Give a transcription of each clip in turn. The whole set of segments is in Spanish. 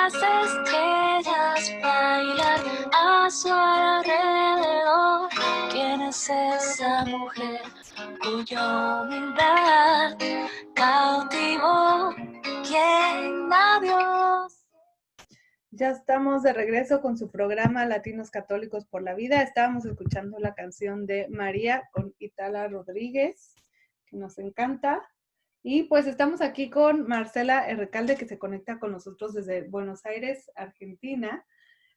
las estrellas bailar a su alrededor. ¿Quién es esa mujer cuya humildad cautivó? ¿Quién la vio? Ya estamos de regreso con su programa Latinos Católicos por la Vida. Estábamos escuchando la canción de María con Itala Rodríguez, que nos encanta. Y pues estamos aquí con Marcela Recalde, que se conecta con nosotros desde Buenos Aires, Argentina.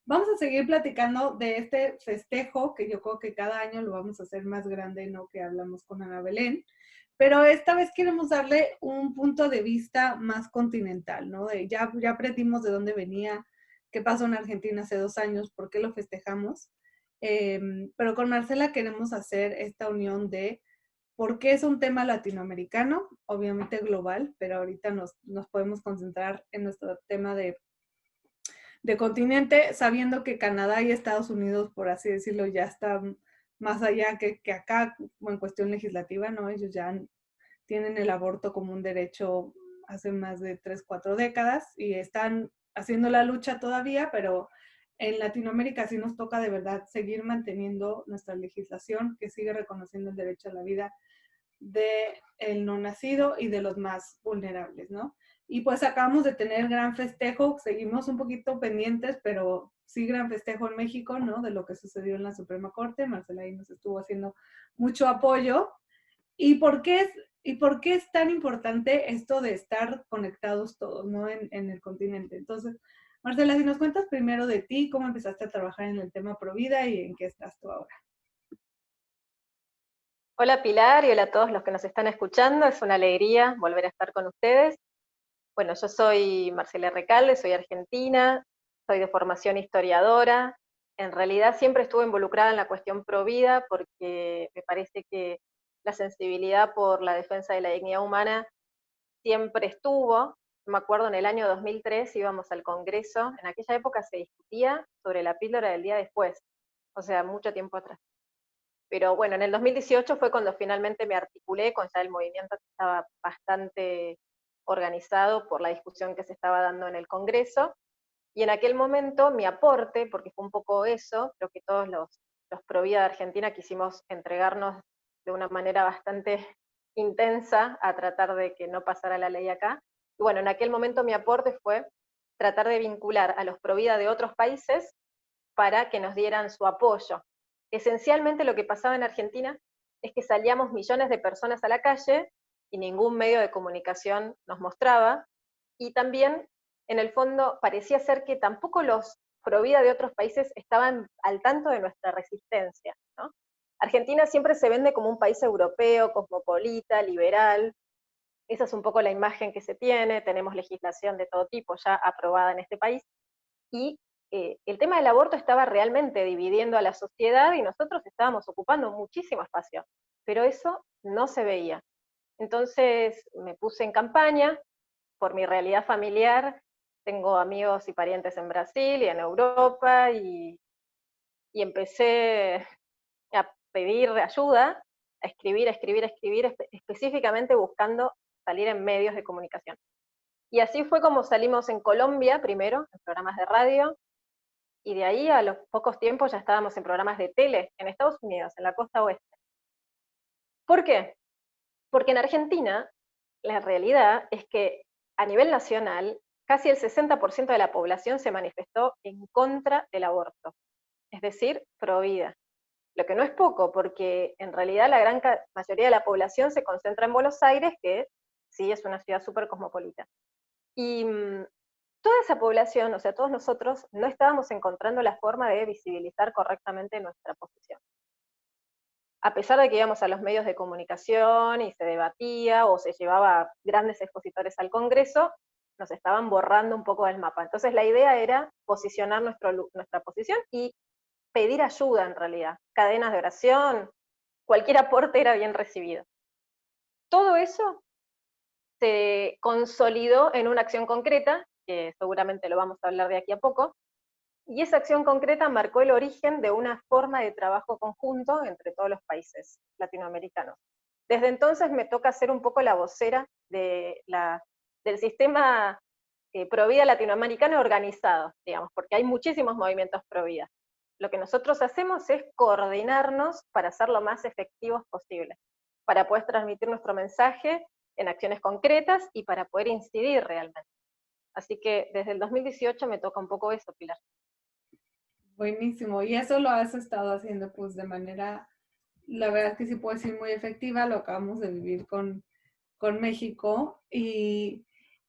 Vamos a seguir platicando de este festejo, que yo creo que cada año lo vamos a hacer más grande, ¿no? Que hablamos con Ana Belén. Pero esta vez queremos darle un punto de vista más continental, ¿no? Ya aprendimos de dónde venía, qué pasó en Argentina hace 2 años, por qué lo festejamos. Pero con Marcela queremos hacer esta unión de por qué es un tema latinoamericano, obviamente global, pero ahorita nos podemos concentrar en nuestro tema de continente, sabiendo que Canadá y Estados Unidos, por así decirlo, ya están más allá que acá en cuestión legislativa, ¿no? Ellos ya tienen el aborto como un derecho hace más de 3, 4 décadas y están haciendo la lucha todavía, pero en Latinoamérica sí nos toca de verdad seguir manteniendo nuestra legislación que sigue reconociendo el derecho a la vida del no nacido y de los más vulnerables, ¿no? Y pues acabamos de tener gran festejo, seguimos un poquito pendientes, pero sí gran festejo en México, ¿no? De lo que sucedió en la Suprema Corte. Marcela ahí nos estuvo haciendo mucho apoyo. ¿Y por qué es tan importante esto de estar conectados todos, ¿no? En el continente. Entonces, Marcela, si nos cuentas primero de ti, cómo empezaste a trabajar en el tema Provida y en qué estás tú ahora. Hola Pilar y hola a todos los que nos están escuchando, es una alegría volver a estar con ustedes. Bueno, yo soy Marcela Recalde, soy argentina, soy de formación historiadora. En realidad siempre estuve involucrada en la cuestión provida porque me parece que la sensibilidad por la defensa de la dignidad humana siempre estuvo. Me acuerdo en el año 2003 íbamos al Congreso, en aquella época se discutía sobre la píldora del día después, o sea, mucho tiempo atrás. Pero bueno, en el 2018 fue cuando finalmente me articulé con ya el movimiento que estaba bastante organizado por la discusión que se estaba dando en el Congreso, y en aquel momento mi aporte, porque fue un poco eso, creo que todos los pro vida de Argentina quisimos entregarnos de una manera bastante intensa a tratar de que no pasara la ley acá, y bueno, en aquel momento mi aporte fue tratar de vincular a los pro vida de otros países para que nos dieran su apoyo. Esencialmente lo que pasaba en Argentina es que salíamos millones de personas a la calle y ningún medio de comunicación nos mostraba, y también, en el fondo, parecía ser que tampoco los provida de otros países estaban al tanto de nuestra resistencia, ¿no? Argentina siempre se vende como un país europeo, cosmopolita, liberal, esa es un poco la imagen que se tiene, tenemos legislación de todo tipo ya aprobada en este país, y el tema del aborto estaba realmente dividiendo a la sociedad y nosotros estábamos ocupando muchísimo espacio, pero eso no se veía. Entonces me puse en campaña por mi realidad familiar, tengo amigos y parientes en Brasil y en Europa, y empecé a pedir ayuda, a escribir, específicamente buscando salir en medios de comunicación. Y así fue como salimos en Colombia primero, en programas de radio, y de ahí a los pocos tiempos ya estábamos en programas de tele en Estados Unidos, en la costa oeste. ¿Por qué? Porque en Argentina la realidad es que a nivel nacional casi el 60% de la población se manifestó en contra del aborto, es decir, pro vida. Lo que no es poco, porque en realidad la gran mayoría de la población se concentra en Buenos Aires, que sí es una ciudad súper cosmopolita. Y toda esa población, o sea, todos nosotros, no estábamos encontrando la forma de visibilizar correctamente nuestra posición. A pesar de que íbamos a los medios de comunicación y se debatía o se llevaba a grandes expositores al Congreso, nos estaban borrando un poco del mapa. Entonces la idea era posicionar nuestra posición y pedir ayuda en realidad. Cadenas de oración, cualquier aporte era bien recibido. Todo eso se consolidó en una acción concreta, que seguramente lo vamos a hablar de aquí a poco, y esa acción concreta marcó el origen de una forma de trabajo conjunto entre todos los países latinoamericanos. Desde entonces me toca ser un poco la vocera del sistema pro vida latinoamericano organizado, digamos, porque hay muchísimos movimientos pro vida. Lo que nosotros hacemos es coordinarnos para ser lo más efectivos posible, para poder transmitir nuestro mensaje en acciones concretas y para poder incidir realmente. Así que desde el 2018 me toca un poco eso, Pilar. Buenísimo. Y eso lo has estado haciendo pues de manera, la verdad es que sí puedo decir muy efectiva, lo acabamos de vivir con México y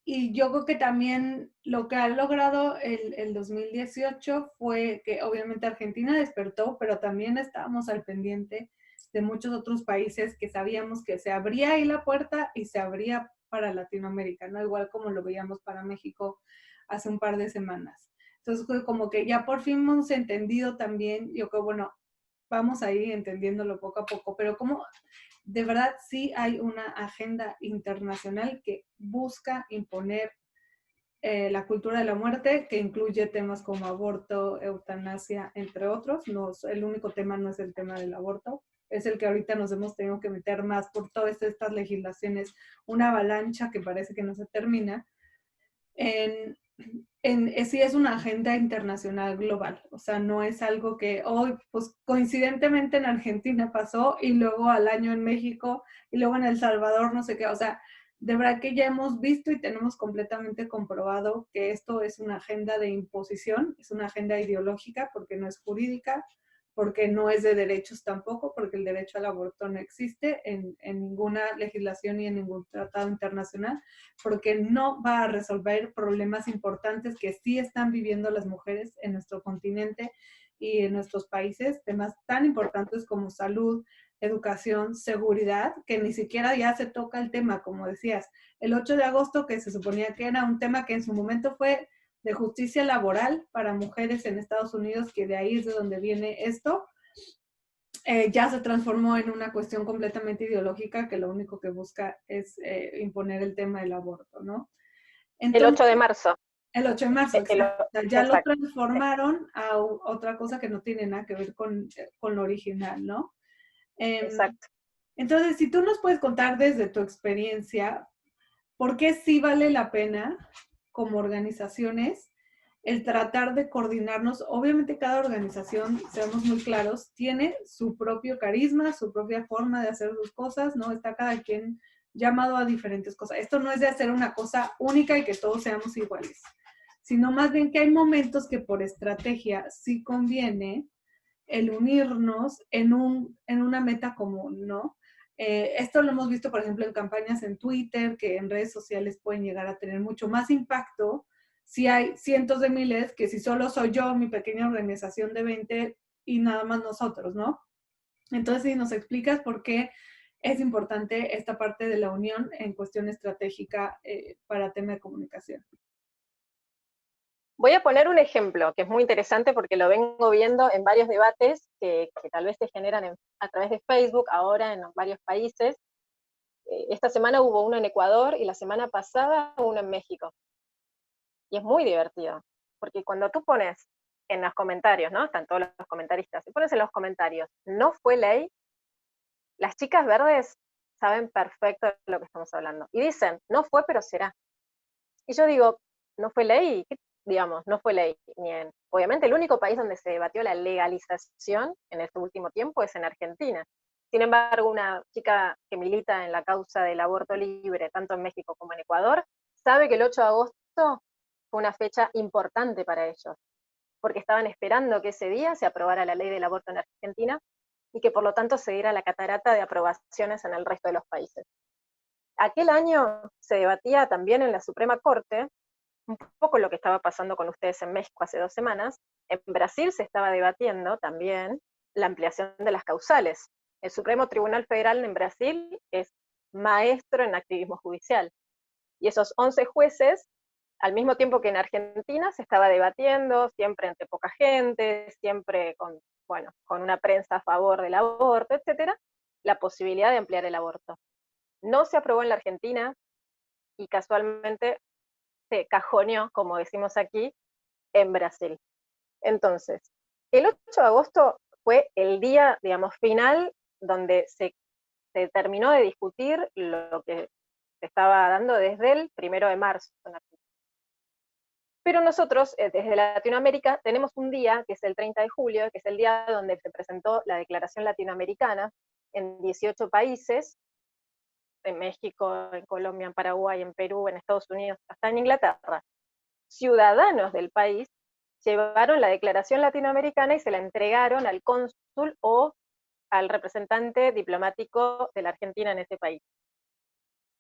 yo creo que también lo que ha logrado el 2018 fue que obviamente Argentina despertó, pero también estábamos al pendiente de muchos otros países que sabíamos que se abría ahí la puerta y se abría para Latinoamérica, ¿no? Igual como lo veíamos para México hace un par de semanas. Entonces, como que ya por fin hemos entendido también, yo creo, bueno, vamos a ir entendiéndolo poco a poco, pero como de verdad sí hay una agenda internacional que busca imponer la cultura de la muerte, que incluye temas como aborto, eutanasia, entre otros. No, el único tema no es el tema del aborto, es el que ahorita nos hemos tenido que meter más por todas estas legislaciones, una avalancha que parece que no se termina. Sí es una agenda internacional global, o sea, no es algo que hoy, pues coincidentemente en Argentina pasó y luego al año en México y luego en El Salvador, no sé qué, o sea, de verdad que ya hemos visto y tenemos completamente comprobado que esto es una agenda de imposición, es una agenda ideológica porque no es jurídica, porque no es de derechos tampoco, porque el derecho al aborto no existe en ninguna legislación ni en ningún tratado internacional, porque no va a resolver problemas importantes que sí están viviendo las mujeres en nuestro continente y en nuestros países, temas tan importantes como salud, educación, seguridad, que ni siquiera ya se toca el tema, como decías, el 8 de agosto, que se suponía que era un tema que en su momento fue de justicia laboral para mujeres en Estados Unidos, que de ahí es de donde viene esto, ya se transformó en una cuestión completamente ideológica que lo único que busca es imponer el tema del aborto, ¿no? El Entonces, 8 de marzo. el 8 de marzo, exacto. Ya lo Exacto. transformaron a otra cosa que no tiene nada que ver con lo original, ¿no? Exacto. Entonces, si tú nos puedes contar desde tu experiencia, ¿por qué sí vale la pena como organizaciones el tratar de coordinarnos? Obviamente cada organización, seamos muy claros, tiene su propio carisma, su propia forma de hacer sus cosas, ¿no? Está cada quien llamado a diferentes cosas. Esto no es de hacer una cosa única y que todos seamos iguales, sino más bien que hay momentos que por estrategia sí conviene el unirnos en una meta común, ¿no? Esto lo hemos visto, por ejemplo, en campañas en Twitter, que en redes sociales pueden llegar a tener mucho más impacto si hay cientos de miles que si solo soy yo, mi pequeña organización de 20 y nada más nosotros, ¿no? Entonces, si nos explicas por qué es importante esta parte de la unión en cuestión estratégica para tema de comunicación. Voy a poner un ejemplo que es muy interesante porque lo vengo viendo en varios debates que tal vez se generan a través de Facebook, ahora en varios países. Esta semana hubo uno en Ecuador y la semana pasada uno en México. Y es muy divertido, porque cuando tú pones en los comentarios, ¿no? Están todos los comentaristas, y pones en los comentarios, no fue ley, las chicas verdes saben perfecto de lo que estamos hablando. Y dicen, no fue, pero será. Y yo digo, no fue ley, ¿qué? Digamos, no fue ley. Obviamente el único país donde se debatió la legalización en este último tiempo es en Argentina. Sin embargo, una chica que milita en la causa del aborto libre, tanto en México como en Ecuador, sabe que el 8 de agosto fue una fecha importante para ellos, porque estaban esperando que ese día se aprobara la ley del aborto en Argentina y que por lo tanto se diera la catarata de aprobaciones en el resto de los países. Aquel año se debatía también en la Suprema Corte, un poco lo que estaba pasando con ustedes en México hace 2 semanas, en Brasil se estaba debatiendo también la ampliación de las causales. El Supremo Tribunal Federal en Brasil es maestro en activismo judicial. Y esos 11 jueces, al mismo tiempo que en Argentina, se estaba debatiendo, siempre entre poca gente, siempre con una prensa a favor del aborto, etcétera, la posibilidad de ampliar el aborto. No se aprobó en la Argentina y casualmente se cajoneó, como decimos aquí, en Brasil. Entonces, el 8 de agosto fue el día, digamos, final donde se terminó de discutir lo que se estaba dando desde el 1 de marzo. Pero nosotros, desde Latinoamérica, tenemos un día, que es el 30 de julio, que es el día donde se presentó la Declaración Latinoamericana en 18 países, en México, en Colombia, en Paraguay, en Perú, en Estados Unidos, hasta en Inglaterra. Ciudadanos del país llevaron la Declaración Latinoamericana y se la entregaron al cónsul o al representante diplomático de la Argentina en ese país.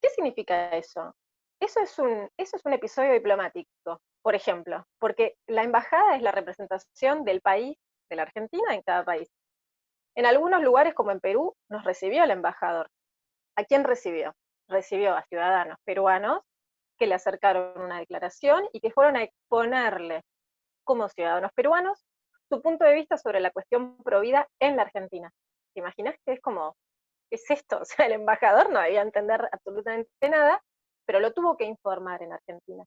¿Qué significa eso? Eso es un episodio diplomático, por ejemplo, porque la embajada es la representación del país, de la Argentina, en cada país. En algunos lugares, como en Perú, nos recibió el embajador. ¿A quién recibió? Recibió a ciudadanos peruanos que le acercaron una declaración y que fueron a exponerle, como ciudadanos peruanos, su punto de vista sobre la cuestión provida en la Argentina. ¿Te imaginas que es como, qué es esto? O sea, el embajador no debía entender absolutamente nada, pero lo tuvo que informar en Argentina.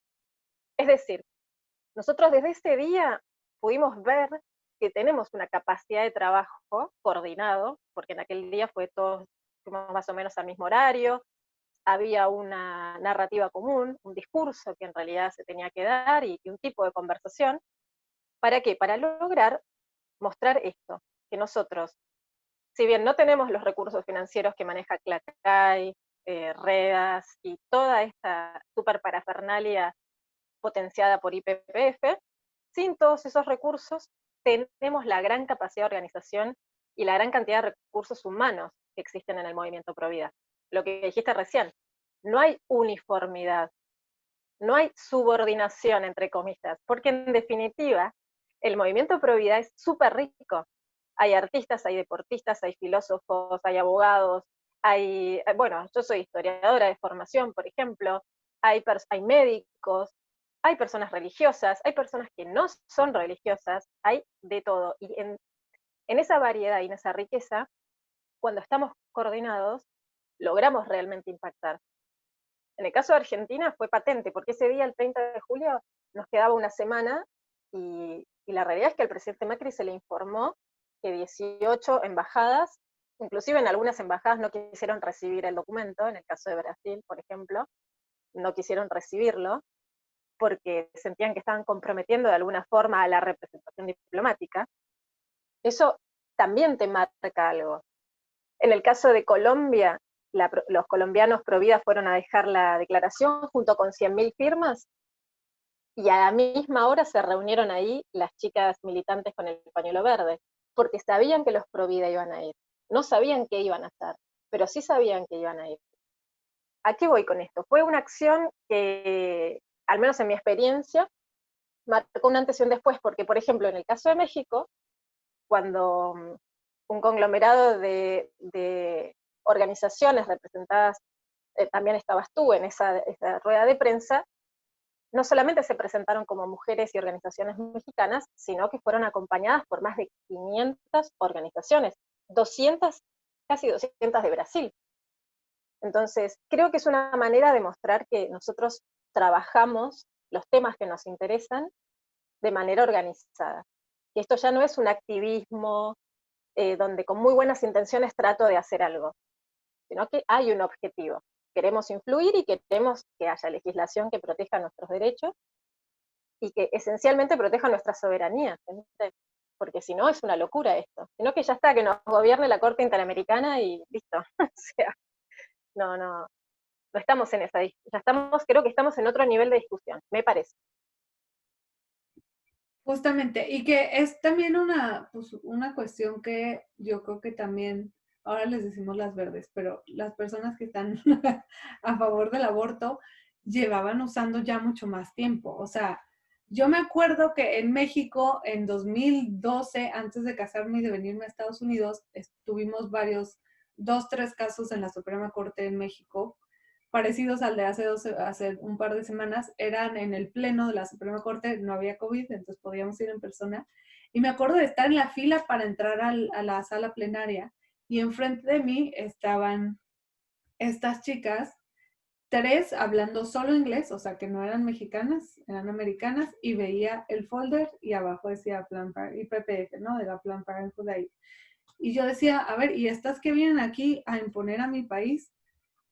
Es decir, nosotros desde ese día pudimos ver que tenemos una capacidad de trabajo coordinado, porque en aquel día fuimos más o menos al mismo horario, había una narrativa común, un discurso que en realidad se tenía que dar y un tipo de conversación. ¿Para qué? Para lograr mostrar esto, que nosotros, si bien no tenemos los recursos financieros que maneja CLACAI, REDAS y toda esta super parafernalia potenciada por IPPF, sin todos esos recursos tenemos la gran capacidad de organización y la gran cantidad de recursos humanos que existen en el movimiento Provida. Lo que dijiste recién, no hay uniformidad, no hay subordinación, entre comillas, porque en definitiva el movimiento Provida es súper rico. Hay artistas, hay deportistas, hay filósofos, hay abogados, bueno, yo soy historiadora de formación, por ejemplo, hay médicos, hay personas religiosas, hay personas que no son religiosas, hay de todo. Y en esa variedad y en esa riqueza, cuando estamos coordinados, logramos realmente impactar. En el caso de Argentina fue patente, porque ese día, el 30 de julio, nos quedaba una semana y la realidad es que al presidente Macri se le informó que 18 embajadas, inclusive en algunas embajadas no quisieron recibir el documento, en el caso de Brasil, por ejemplo, no quisieron recibirlo, porque sentían que estaban comprometiendo de alguna forma a la representación diplomática. Eso también te marca algo. En el caso de Colombia, los colombianos pro vida fueron a dejar la declaración junto con 100.000 firmas, y a la misma hora se reunieron ahí las chicas militantes con el pañuelo verde, porque sabían que los pro vida iban a ir. No sabían qué iban a hacer, pero sí sabían que iban a ir. ¿A qué voy con esto? Fue una acción que, al menos en mi experiencia, marcó un antes y un después, porque, por ejemplo, en el caso de México, cuando un conglomerado de organizaciones representadas, también estabas tú en esa rueda de prensa, no solamente se presentaron como mujeres y organizaciones mexicanas, sino que fueron acompañadas por más de 500 organizaciones, 200, casi 200 de Brasil. Entonces, creo que es una manera de mostrar que nosotros trabajamos los temas que nos interesan de manera organizada. Y esto ya no es un activismo donde con muy buenas intenciones trato de hacer algo, sino que hay un objetivo. Queremos influir y queremos que haya legislación que proteja nuestros derechos y que esencialmente proteja nuestra soberanía, ¿entendés? Porque si no es una locura esto, sino que ya está, que nos gobierne la Corte Interamericana y listo. O sea, no estamos en esa, ya estamos, creo que estamos en otro nivel de discusión, me parece. Justamente, y que es también pues, una cuestión que yo creo que también, ahora les decimos las verdes, pero las personas que están a favor del aborto llevaban usando ya mucho más tiempo. O sea, yo me acuerdo que en México, en 2012, antes de casarme y de venirme a Estados Unidos, tuvimos 2, 3 casos en la Suprema Corte en México, parecidos al de hace un par de semanas. Eran en el pleno de la Suprema Corte, no había COVID, entonces podíamos ir en persona. Y me acuerdo de estar en la fila para entrar a la sala plenaria, y enfrente de mí estaban estas chicas, 3 hablando solo inglés, o sea que no eran mexicanas, eran americanas, y veía el folder y abajo decía Plan Parenthood, IPPF, ¿no? De la Plan Parenthood ahí. Y yo decía, a ver, ¿y estas que vienen aquí a imponer a mi país?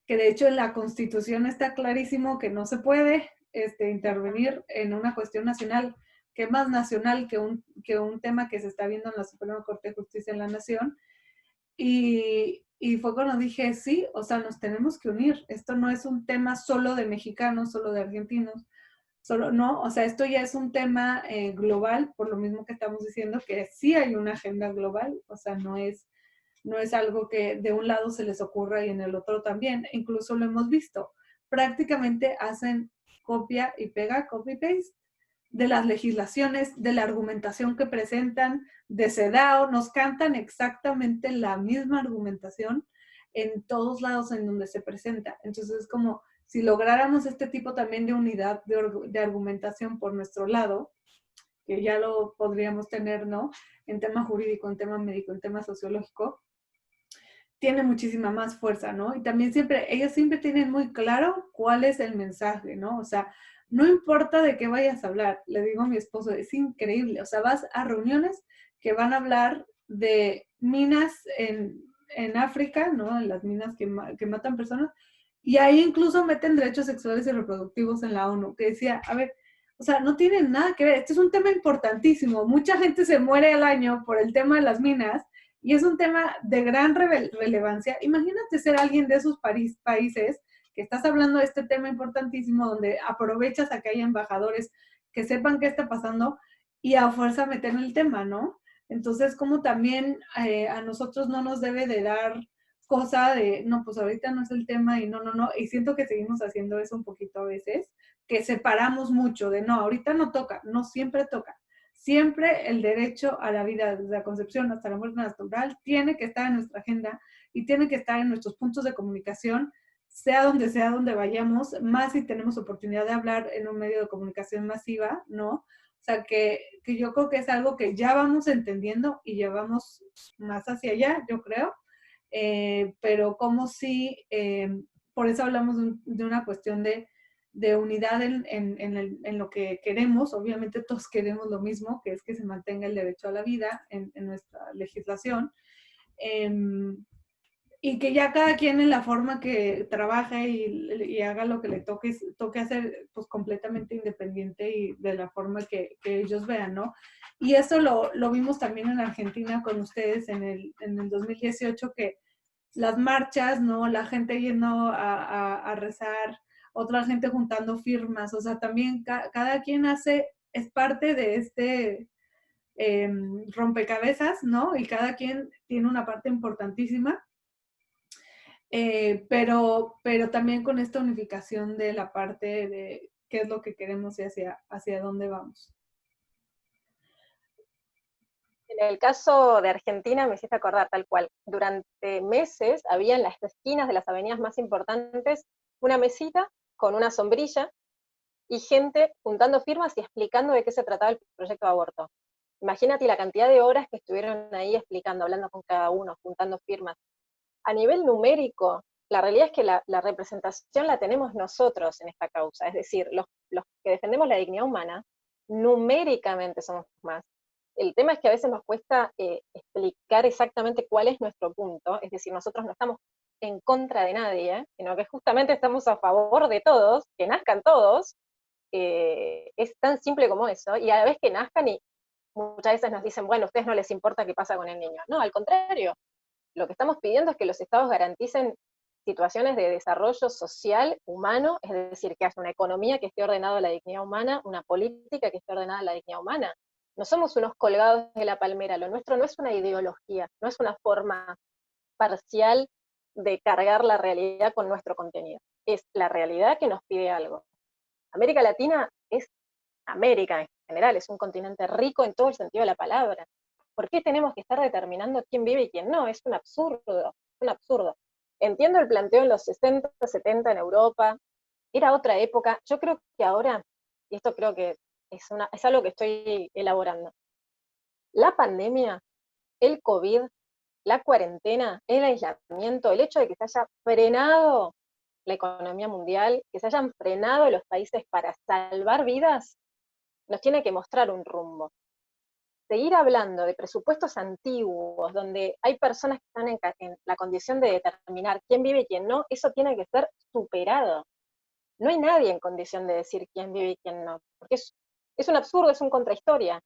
Que de hecho en la Constitución está clarísimo que no se puede, intervenir en una cuestión nacional, que es más nacional que un tema que se está viendo en la Suprema Corte de Justicia de la Nación. Y fue cuando dije, sí, o sea, nos tenemos que unir. Esto no es un tema solo de mexicanos, solo de argentinos, solo no, o sea, esto ya es un tema global, por lo mismo que estamos diciendo que sí hay una agenda global, o sea, no es algo que de un lado se les ocurra y en el otro también, incluso lo hemos visto. Prácticamente hacen copia y pega, copy-paste, de las legislaciones, de la argumentación que presentan, de CEDAW, nos cantan exactamente la misma argumentación en todos lados en donde se presenta. Entonces es como si lográramos este tipo también de unidad de argumentación por nuestro lado, que ya lo podríamos tener, ¿no? En tema jurídico, en tema médico, en tema sociológico, tiene muchísima más fuerza, ¿no? Y también ellos siempre tienen muy claro cuál es el mensaje, ¿no? O sea, no importa de qué vayas a hablar, le digo a mi esposo, es increíble, o sea, vas a reuniones que van a hablar de minas en África, ¿no? En las minas que matan personas, y ahí incluso meten derechos sexuales y reproductivos en la ONU, que decía, a ver, o sea, no tienen nada que ver, este es un tema importantísimo, mucha gente se muere al año por el tema de las minas, y es un tema de gran relevancia. Imagínate ser alguien de esos países que estás hablando de este tema importantísimo, donde aprovechas a que haya embajadores que sepan qué está pasando y a fuerza meter en el tema, ¿no? Entonces, como también a nosotros no nos debe de dar cosa de, no, pues ahorita no es el tema y no, y siento que seguimos haciendo eso un poquito a veces, que separamos mucho de, no, ahorita no toca, no siempre toca. Siempre el derecho a la vida, desde la concepción hasta la muerte natural, tiene que estar en nuestra agenda y tiene que estar en nuestros puntos de comunicación, sea donde vayamos, más si tenemos oportunidad de hablar en un medio de comunicación masiva, ¿no? O sea, que yo creo que es algo que ya vamos entendiendo y llevamos más hacia allá, yo creo, pero como si, por eso hablamos de una cuestión de unidad en lo que queremos. Obviamente todos queremos lo mismo, que es que se mantenga el derecho a la vida en nuestra legislación, eh, y que ya cada quien en la forma que trabaje y haga lo que le toque hacer, pues completamente independiente y de la forma que ellos vean, ¿no? Y eso lo vimos también en Argentina con ustedes en el 2018, que las marchas, ¿no? La gente yendo a rezar, otra gente juntando firmas, o sea, también cada quien es parte de este rompecabezas, ¿no? Y cada quien tiene una parte importantísima, pero también con esta unificación de la parte de qué es lo que queremos y hacia dónde vamos. En el caso de Argentina me hiciste acordar tal cual. Durante meses había en las esquinas de las avenidas más importantes una mesita con una sombrilla y gente juntando firmas y explicando de qué se trataba el proyecto de aborto. Imagínate la cantidad de horas que estuvieron ahí explicando, hablando con cada uno, juntando firmas. A nivel numérico, la realidad es que la representación la tenemos nosotros en esta causa, es decir, los que defendemos la dignidad humana, numéricamente somos más. El tema es que a veces nos cuesta explicar exactamente cuál es nuestro punto, es decir, nosotros no estamos en contra de nadie, sino que justamente estamos a favor de todos, que nazcan todos, es tan simple como eso, y a la vez que nazcan y muchas veces nos dicen, bueno, a ustedes no les importa qué pasa con el niño. No, al contrario, lo que estamos pidiendo es que los estados garanticen situaciones de desarrollo social, humano, es decir, que haya una economía que esté ordenada a la dignidad humana, una política que esté ordenada a la dignidad humana. No somos unos colgados de la palmera, lo nuestro no es una ideología, no es una forma parcial de cargar la realidad con nuestro contenido. Es la realidad que nos pide algo. América Latina es América en general, es un continente rico en todo el sentido de la palabra. ¿Por qué tenemos que estar determinando quién vive y quién no? Es un absurdo, un absurdo. Entiendo el planteo en los 60, 70 en Europa, era otra época. Yo creo que ahora, y esto creo que es algo que estoy elaborando, la pandemia, el COVID, la cuarentena, el aislamiento, el hecho de que se haya frenado la economía mundial, que se hayan frenado los países para salvar vidas, nos tiene que mostrar un rumbo. Seguir hablando de presupuestos antiguos, donde hay personas que están en la condición de determinar quién vive y quién no, eso tiene que ser superado. no hay nadie en condición de decir quién vive y quién no, porque es un absurdo, es un contrahistoria.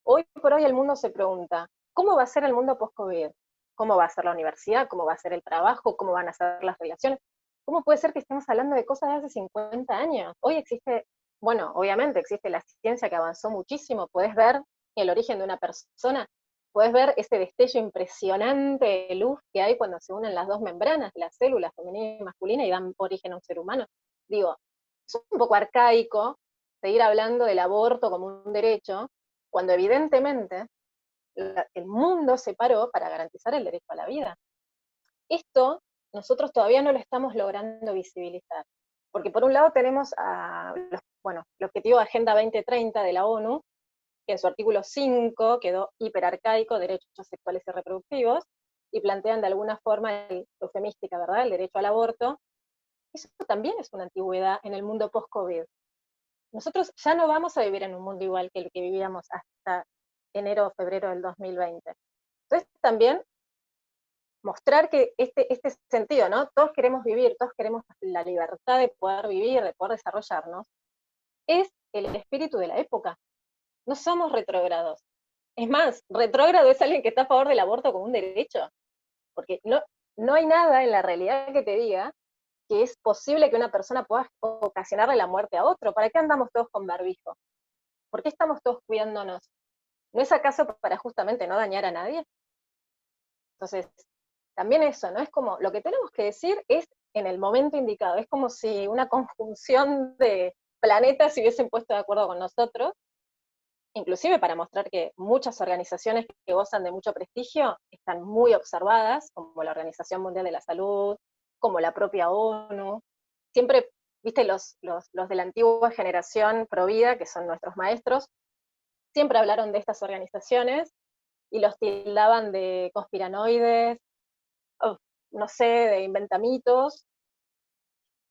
Hoy por hoy el mundo se pregunta, ¿cómo va a ser el mundo post-COVID? ¿Cómo va a ser la universidad? ¿Cómo va a ser el trabajo? ¿Cómo van a ser las relaciones? ¿Cómo puede ser que estemos hablando de cosas de hace 50 años? Hoy existe, bueno, obviamente existe la ciencia que avanzó muchísimo, puedes ver el origen de una persona, puedes ver ese destello impresionante de luz que hay cuando se unen las dos membranas, las células femenina y masculina, y dan origen a un ser humano. Digo, es un poco arcaico seguir hablando del aborto como un derecho, cuando evidentemente el mundo se paró para garantizar el derecho a la vida. Esto nosotros todavía no lo estamos logrando visibilizar, porque por un lado tenemos el objetivo de Agenda 2030 de la ONU, que en su artículo 5 quedó hiperarcaico, derechos sexuales y reproductivos, y plantean de alguna forma eufemística, ¿verdad?, el derecho al aborto. Eso también es una antigüedad en el mundo post-COVID. Nosotros ya no vamos a vivir en un mundo igual que el que vivíamos hasta enero o febrero del 2020. Entonces también mostrar que este sentido, ¿no? Todos queremos vivir, todos queremos la libertad de poder vivir, de poder desarrollarnos, es el espíritu de la época. No somos retrógrados. Es más, retrógrado es alguien que está a favor del aborto como un derecho, porque no hay nada en la realidad que te diga que es posible que una persona pueda ocasionarle la muerte a otro. ¿Para qué andamos todos con barbijo? ¿Por qué estamos todos cuidándonos? ¿No es acaso para justamente no dañar a nadie? Entonces, también eso, ¿no? Es como, lo que tenemos que decir es en el momento indicado, es como si una conjunción de planetas se hubiesen puesto de acuerdo con nosotros, inclusive para mostrar que muchas organizaciones que gozan de mucho prestigio están muy observadas, como la Organización Mundial de la Salud, como la propia ONU. Siempre, viste, los de la antigua generación provida, que son nuestros maestros, siempre hablaron de estas organizaciones y los tildaban de conspiranoides, no sé, de inventamitos.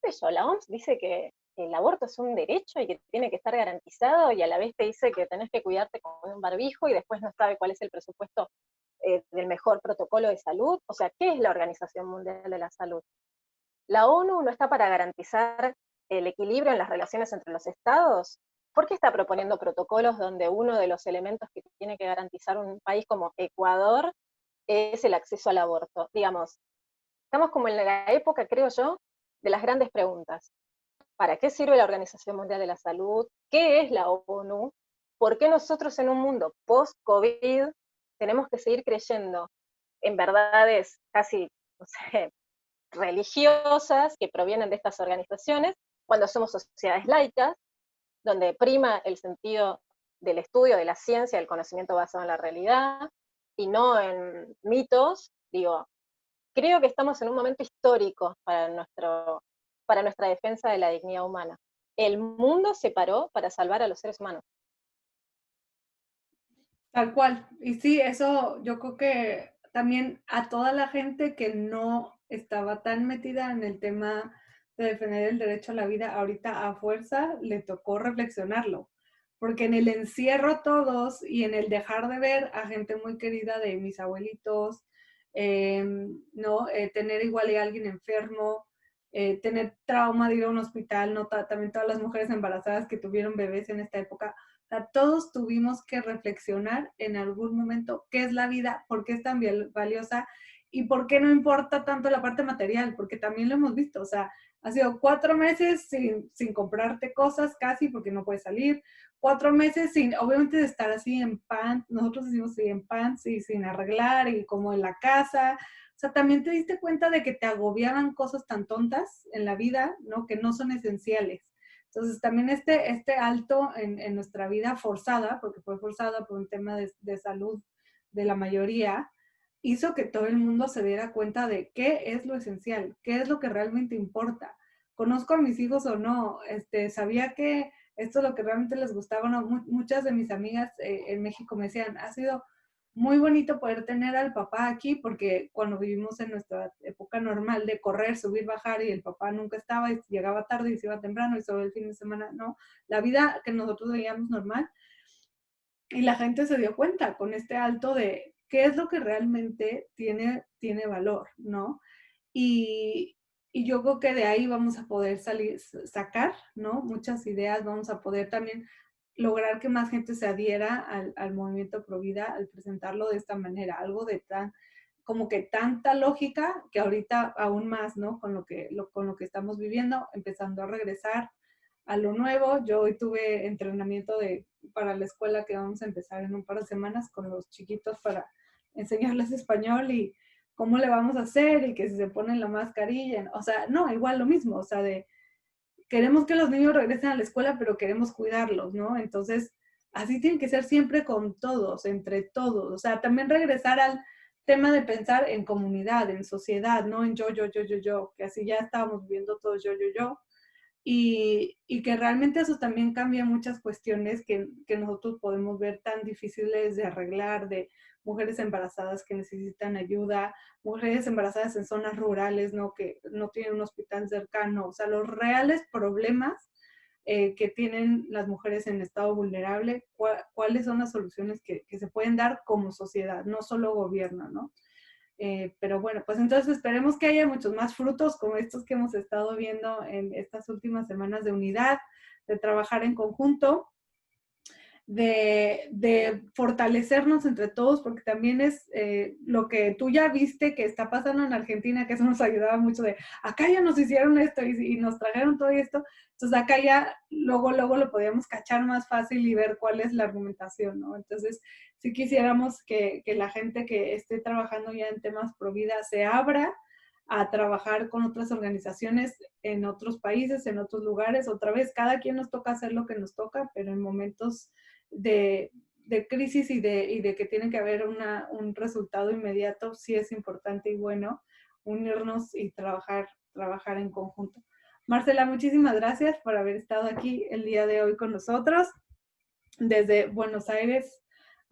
Eso, la OMS dice que el aborto es un derecho y que tiene que estar garantizado, y a la vez te dice que tenés que cuidarte con un barbijo y después no sabe cuál es el presupuesto del mejor protocolo de salud. O sea, ¿qué es la Organización Mundial de la Salud? La ONU no está para garantizar el equilibrio en las relaciones entre los estados. ¿Por qué está proponiendo protocolos donde uno de los elementos que tiene que garantizar un país como Ecuador es el acceso al aborto? Digamos, estamos como en la época, creo yo, de las grandes preguntas. ¿Para qué sirve la Organización Mundial de la Salud? ¿Qué es la ONU? ¿Por qué nosotros en un mundo post-COVID tenemos que seguir creyendo en verdades casi, no sé, religiosas que provienen de estas organizaciones, cuando somos sociedades laicas, donde prima el sentido del estudio, de la ciencia, del conocimiento basado en la realidad, y no en mitos? Digo, creo que estamos en un momento histórico para nuestra defensa de la dignidad humana. El mundo se paró para salvar a los seres humanos. Tal cual. Y sí, eso yo creo que también a toda la gente que no estaba tan metida en el tema de defender el derecho a la vida, ahorita a fuerza le tocó reflexionarlo, porque en el encierro todos y en el dejar de ver a gente muy querida de mis abuelitos, ¿no? Tener igual a alguien enfermo, tener trauma de ir a un hospital, ¿no? También todas las mujeres embarazadas que tuvieron bebés en esta época, sea, todos tuvimos que reflexionar en algún momento qué es la vida, por qué es tan valiosa y por qué no importa tanto la parte material, porque también lo hemos visto, o sea, ha sido 4 meses sin comprarte cosas casi porque no puedes salir, 4 meses sin, obviamente, de estar así en pants, nosotros decimos así en pants y sin arreglar y como en la casa. O sea, también te diste cuenta de que te agobiaban cosas tan tontas en la vida, ¿no? Que no son esenciales. Entonces, también este alto en nuestra vida forzada, porque fue forzada por un tema de salud de la mayoría, hizo que todo el mundo se diera cuenta de qué es lo esencial, qué es lo que realmente importa. Conozco a mis hijos o no, sabía que esto es lo que realmente les gustaba. No, muchas de mis amigas en México me decían, ha sido muy bonito poder tener al papá aquí, porque cuando vivimos en nuestra época normal de correr, subir, bajar, y el papá nunca estaba, y llegaba tarde y se iba temprano, y solo el fin de semana, no, la vida que nosotros veíamos normal, y la gente se dio cuenta con este alto de qué es lo que realmente tiene valor, ¿no? Y, y yo creo que de ahí vamos a poder sacar, ¿no? Muchas ideas, vamos a poder también lograr que más gente se adhiera al movimiento Pro Vida al presentarlo de esta manera, algo de tan, como que tanta lógica que ahorita aún más, ¿no? Con lo que estamos viviendo, empezando a regresar a lo nuevo. Yo hoy tuve entrenamiento para la escuela que vamos a empezar en un par de semanas con los chiquitos para enseñarles español y cómo le vamos a hacer y que si se ponen la mascarilla, o sea, no, igual lo mismo, o sea, queremos que los niños regresen a la escuela, pero queremos cuidarlos, ¿no? Entonces, así tiene que ser siempre con todos, entre todos, o sea, también regresar al tema de pensar en comunidad, en sociedad, no en yo, que así ya estábamos viviendo todos yo, y que realmente eso también cambia muchas cuestiones que nosotros podemos ver tan difíciles de arreglar, de mujeres embarazadas que necesitan ayuda, mujeres embarazadas en zonas rurales, ¿no? Que no tienen un hospital cercano, o sea, los reales problemas que tienen las mujeres en estado vulnerable, cuáles son las soluciones que se pueden dar como sociedad, no solo gobierno, ¿no? Pero bueno, pues entonces esperemos que haya muchos más frutos como estos que hemos estado viendo en estas últimas semanas de unidad, de trabajar en conjunto, de fortalecernos entre todos, porque también es lo que tú ya viste que está pasando en Argentina, que eso nos ayudaba mucho de, acá ya nos hicieron esto y nos trajeron todo esto, entonces acá ya luego lo podíamos cachar más fácil y ver cuál es la argumentación, ¿no? Entonces, si quisiéramos que la gente que esté trabajando ya en temas pro vida se abra a trabajar con otras organizaciones en otros países, en otros lugares. Otra vez, cada quien nos toca hacer lo que nos toca, pero en momentos de, de crisis y de que tiene que haber un resultado inmediato, sí es importante y bueno unirnos y trabajar en conjunto. Marcela, muchísimas gracias por haber estado aquí el día de hoy con nosotros desde Buenos Aires,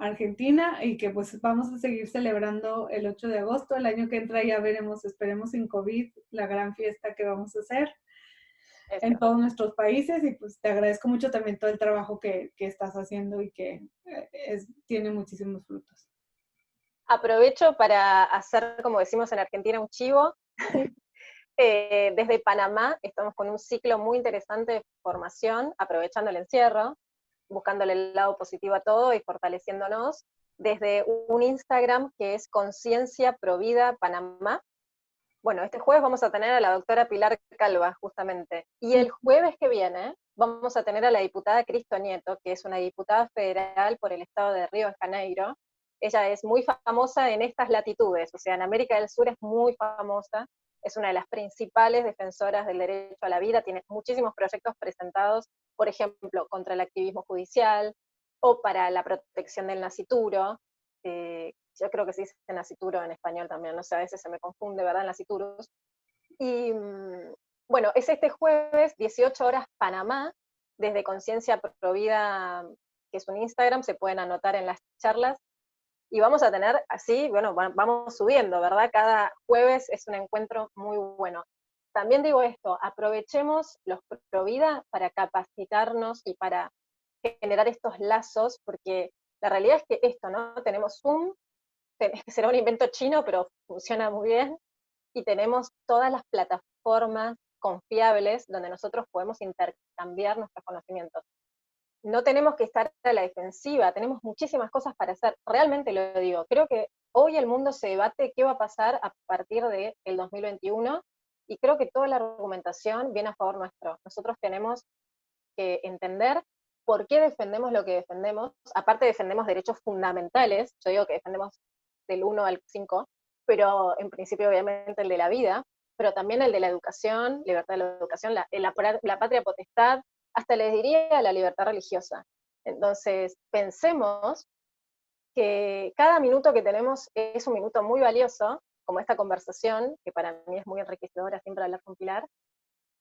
Argentina, y que pues vamos a seguir celebrando el 8 de agosto. El año que entra ya veremos, esperemos sin COVID, la gran fiesta que vamos a hacer en todos nuestros países, y pues te agradezco mucho también todo el trabajo que estás haciendo y que tiene muchísimos frutos. Aprovecho para hacer, como decimos en Argentina, un chivo. Desde Panamá estamos con un ciclo muy interesante de formación, aprovechando el encierro, buscándole el lado positivo a todo y fortaleciéndonos, desde un Instagram que es Conciencia Provida Panamá. Bueno, este jueves vamos a tener a la doctora Pilar Calva, justamente, y el jueves que viene vamos a tener a la diputada Cristo Nieto, que es una diputada federal por el estado de Río de Janeiro. Ella es muy famosa en estas latitudes, o sea, en América del Sur es muy famosa, es una de las principales defensoras del derecho a la vida, tiene muchísimos proyectos presentados, por ejemplo, contra el activismo judicial o para la protección del nascituro. Yo creo que se dice nascituro en español también, no sé, a veces se me confunde, ¿verdad?, en nascituros. Y bueno, es este jueves, 18 horas Panamá, desde Conciencia Provida, que es un Instagram, se pueden anotar en las charlas, y vamos a tener así, bueno, vamos subiendo, ¿verdad? Cada jueves es un encuentro muy bueno. También digo esto, aprovechemos los Provida para capacitarnos y para generar estos lazos, porque la realidad es que esto, ¿no? Tenemos Zoom, será un invento chino, pero funciona muy bien, y tenemos todas las plataformas confiables donde nosotros podemos intercambiar nuestros conocimientos. No tenemos que estar a la defensiva, tenemos muchísimas cosas para hacer, realmente lo digo, creo que hoy el mundo se debate qué va a pasar a partir del 2021, y creo que toda la argumentación viene a favor nuestro. Nosotros tenemos que entender por qué defendemos lo que defendemos, aparte defendemos derechos fundamentales, yo digo que defendemos del 1 al 5, pero en principio obviamente el de la vida, pero también el de la educación, libertad de la educación, la patria potestad, hasta les diría la libertad religiosa. Entonces, pensemos que cada minuto que tenemos es un minuto muy valioso, como esta conversación, que para mí es muy enriquecedora siempre hablar con Pilar,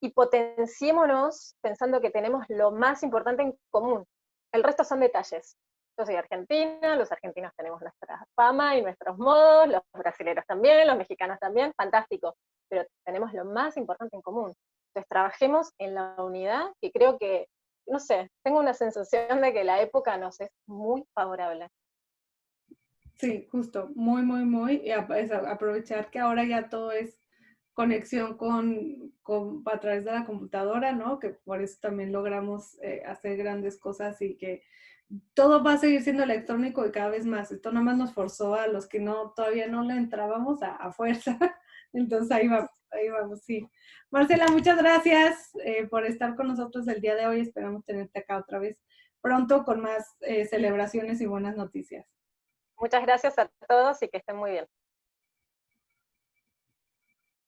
y potenciémonos pensando que tenemos lo más importante en común. El resto son detalles. Yo soy argentina, los argentinos tenemos nuestra fama y nuestros modos, los brasileños también, los mexicanos también, fantástico, pero tenemos lo más importante en común. Entonces trabajemos en la unidad, que creo que, no sé, tengo una sensación de que la época nos es muy favorable. Sí, justo, muy, muy, muy, y aprovechar que ahora ya todo es conexión a través de la computadora, ¿no? Que por eso también logramos hacer grandes cosas y que todo va a seguir siendo electrónico y cada vez más. Esto nada más nos forzó a los que todavía no le entrábamos a fuerza. Entonces ahí vamos, sí. Marcela, muchas gracias por estar con nosotros el día de hoy. Esperamos tenerte acá otra vez pronto con más celebraciones y buenas noticias. Muchas gracias a todos y que estén muy bien.